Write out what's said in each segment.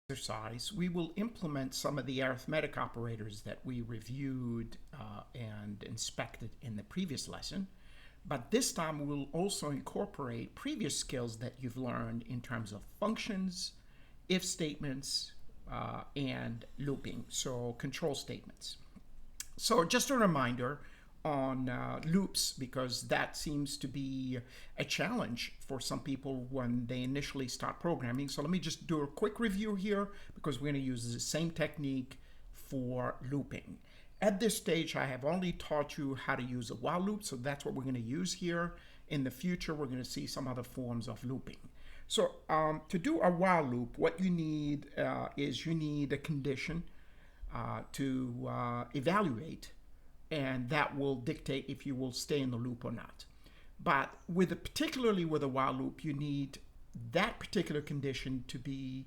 exercise, we will implement some of the arithmetic operators that we reviewed and inspected in the previous lesson. But this time we'll also incorporate previous skills that you've learned in terms of functions, if statements, and looping, so control statements. So just a reminder on loops, because that seems to be a challenge for some people when they initially start programming. So let me just do a quick review here, because we're going to use the same technique for looping. At this stage, I have only taught you how to use a while loop, so that's what we're going to use here. In the future, we're going to see some other forms of looping. So to do a while loop, what you need is you need a condition to evaluate, and that will dictate if you will stay in the loop or not. But particularly with a while loop, you need that particular condition to be,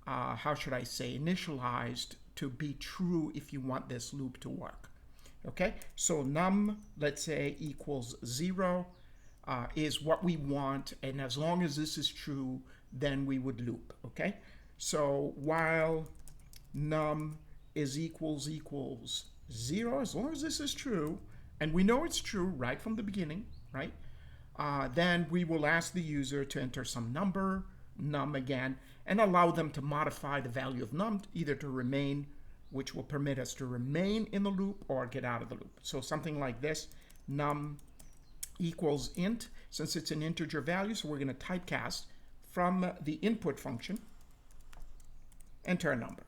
how should I say, initialized to be true if you want this loop to work. Okay, so num, let's say, equals 0 is what we want, and as long as this is true, then we would loop. Okay, so while num is equals 0, as long as this is true, and we know it's true right from the beginning, right? Then we will ask the user to enter some number, num again, and allow them to modify the value of num either to remain, which will permit us to remain in the loop, or get out of the loop. So something like this, num equals int, since it's an integer value, so we're going to typecast from the input function, enter a number.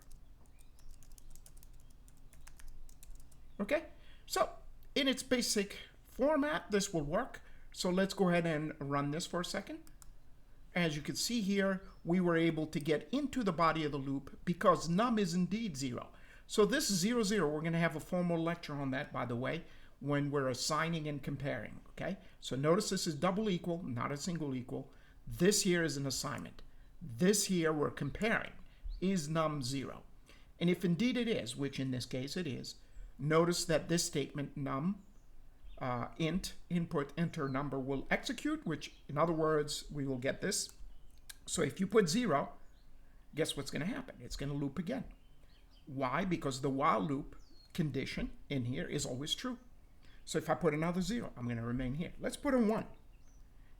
Okay, so in its basic format, this will work. So let's go ahead and run this for a second. As you can see here, we were able to get into the body of the loop because num is indeed 0. So this 0, 0, we're going to have a formal lecture on that, by the way, when we're assigning and comparing. Okay, so notice this is double equal, not a single equal. This here is an assignment. This here we're comparing. Is num 0? And if indeed it is, which in this case it is, notice that this statement num int input enter number will execute, which in other words we will get this. So if you put 0, guess what's going to happen? It's going to loop again. Why? Because the while loop condition in here is always true. So if I put another 0, I'm going to remain here. Let's put in 1.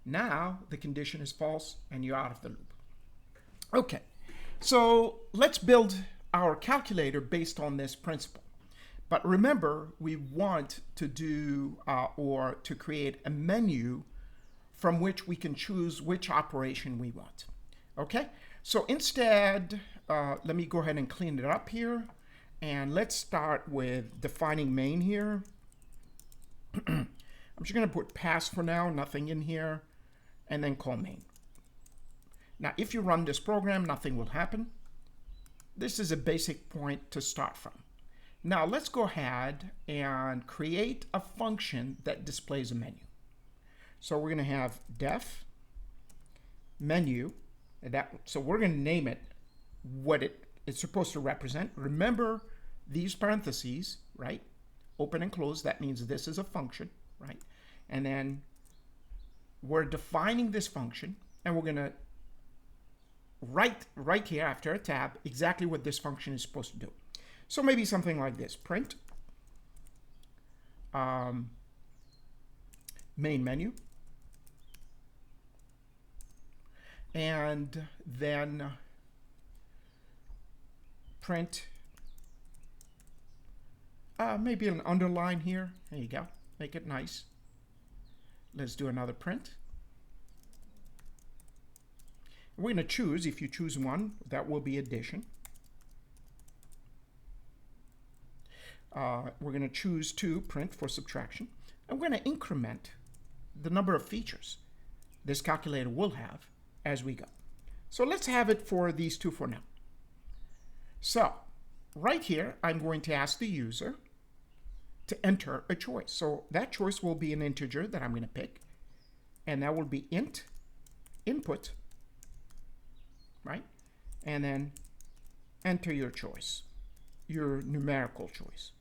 Now the condition is false and you're out of the loop. Okay, so let's build our calculator based on this principle. But remember, we want to do or to create a menu from which we can choose which operation we want. Okay, so instead, let me go ahead and clean it up here. And let's start with defining main here. I'm just going to put pass for now, nothing in here, and then call main. Now, if you run this program, nothing will happen. This is a basic point to start from. Now let's go ahead and create a function that displays a menu. So we're going to have def menu. So we're going to name it what it's supposed to represent. Remember these parentheses, right? Open and close. That means this is a function, right? And then we're defining this function, and we're going to write right here after a tab exactly what this function is supposed to do. So maybe something like this, print main menu, and then print maybe an underline here. There you go, make it nice. Let's do another print. We're going to choose, if you choose 1, that will be addition. We're going to choose 2, print for subtraction. And we're going to increment the number of features this calculator will have as we go. So let's have it for these 2 for now. So right here, I'm going to ask the user to enter a choice. So that choice will be an integer that I'm going to pick. And that will be int input, right? And then enter your choice, your numerical choice.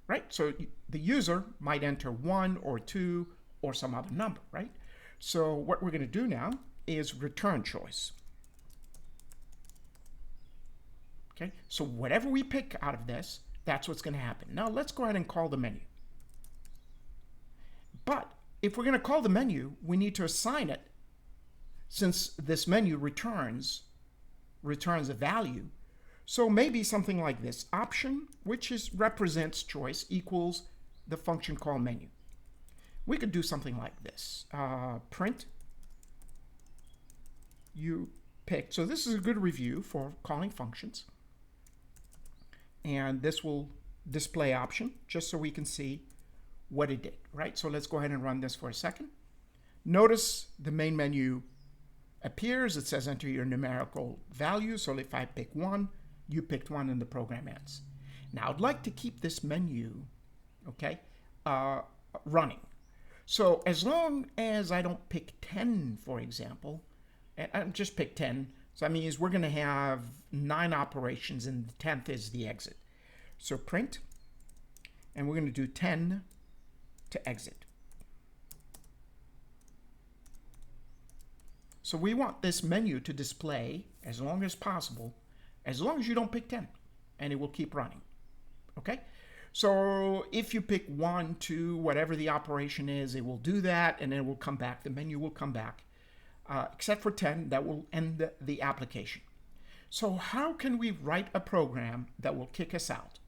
Right? So the user might enter 1 or 2 or some other number, right? So what we're going to do now is return choice. Okay, so whatever we pick out of this, that's what's going to happen. Now let's go ahead and call the menu. But if we're going to call the menu, we need to assign it, since this menu returns a value. So maybe something like this: option, which represents choice, equals the function called menu. We could do something like this. Print you picked. So this is a good review for calling functions. And this will display option just so we can see what it did, right? So let's go ahead and run this for a second. Notice the main menu appears. It says enter your numerical value. So if I pick 1, you picked 1 and the program ends. Now I'd like to keep this menu, okay, running. So as long as I don't pick 10, for example, and I just pick 10, so that means we're going to have 9 operations and the 10th is the exit. So print, and we're going to do 10 to exit. So we want this menu to display as long as possible, as long as you don't pick 10, and it will keep running. Okay? So if you pick 1, 2, whatever the operation is, it will do that, and then it will come back. The menu will come back. Except for 10, that will end the application. So how can we write a program that will kick us out?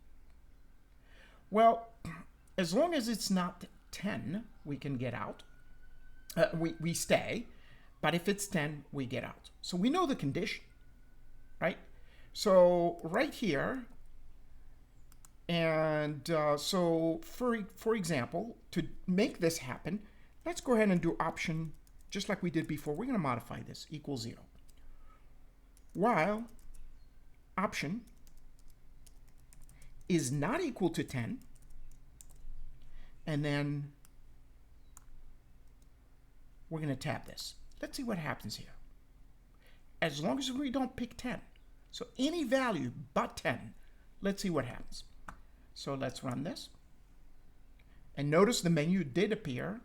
Well, as long as it's not 10, we can get out. We stay. But if it's 10, we get out. So we know the condition, right? So right here, and so for example, to make this happen, let's go ahead and do option just like we did before. We're going to modify this, equals 0. While option is not equal to 10, and then we're going to tab this. Let's see what happens here. As long as we don't pick 10, so any value but 10, let's see what happens. So let's run this. And notice the menu did appear.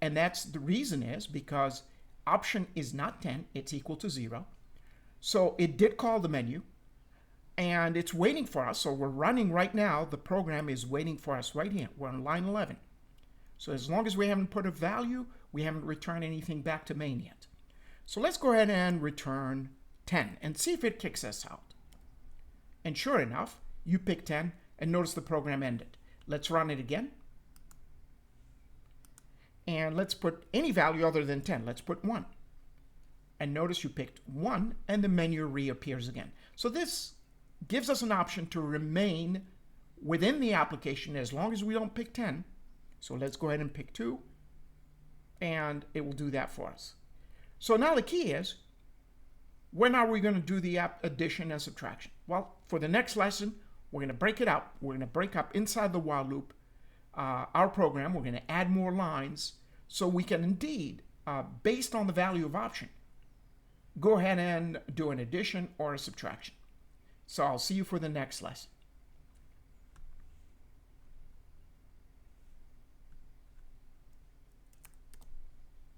And that's the reason is because option is not 10, it's equal to 0. So it did call the menu and it's waiting for us. So we're running right now. The program is waiting for us right here. We're on line 11. So as long as we haven't put a value, we haven't returned anything back to main yet. So let's go ahead and return 10 and see if it kicks us out. And sure enough, you picked 10 and notice the program ended. Let's run it again. And let's put any value other than 10. Let's put 1. And notice you picked 1 and the menu reappears again. So this gives us an option to remain within the application as long as we don't pick 10. So let's go ahead and pick 2. And it will do that for us. So now the key is, when are we going to do the addition and subtraction? Well, for the next lesson, we're going to break it up. We're going to break up inside the while loop our program. We're going to add more lines so we can indeed, based on the value of option, go ahead and do an addition or a subtraction. So I'll see you for the next lesson.